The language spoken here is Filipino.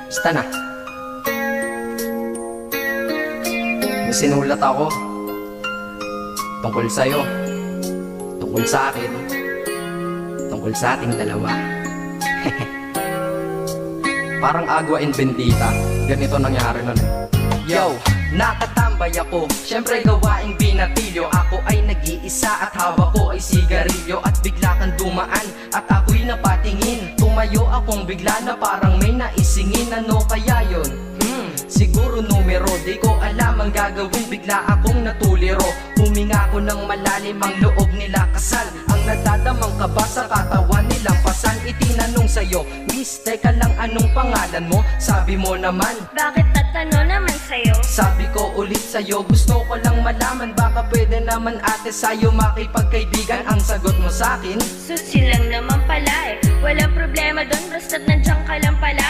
Basta na. May sinulat ako tungkol sa'yo, tungkol sa akin, tungkol sa ating dalawa. Parang Agua and Bendita, ganito nangyari nun eh. Yo, nakatambay ako, syempre gawaing binatilyo. Ako ay nag-iisa at hawak ko ay sigarilyo. At bigla kang dumaan at ako'y napatingin. Tumayo akong bigla na parang may naisingin. Ano kaya yun? Siguro numero, di ko alam ang gagawin. Bigla akong natuliro, huminga ko ng malalim, ang loob nila kasal. Ang nadadamang kaba sa katawan nilang pasan. Itinanong sa'yo, Miss, teka lang, anong pangalan mo? Sabi mo naman, bakit tatanong naman sa'yo? sabi ko ulit sa'yo, gusto ko lang malaman. Baka pwede naman ate sa'yo makipagkaibigan. Ang sagot mo sa'kin, Susi lang naman pala eh. Walang problema doon, basta't nandiyan ka lang pala.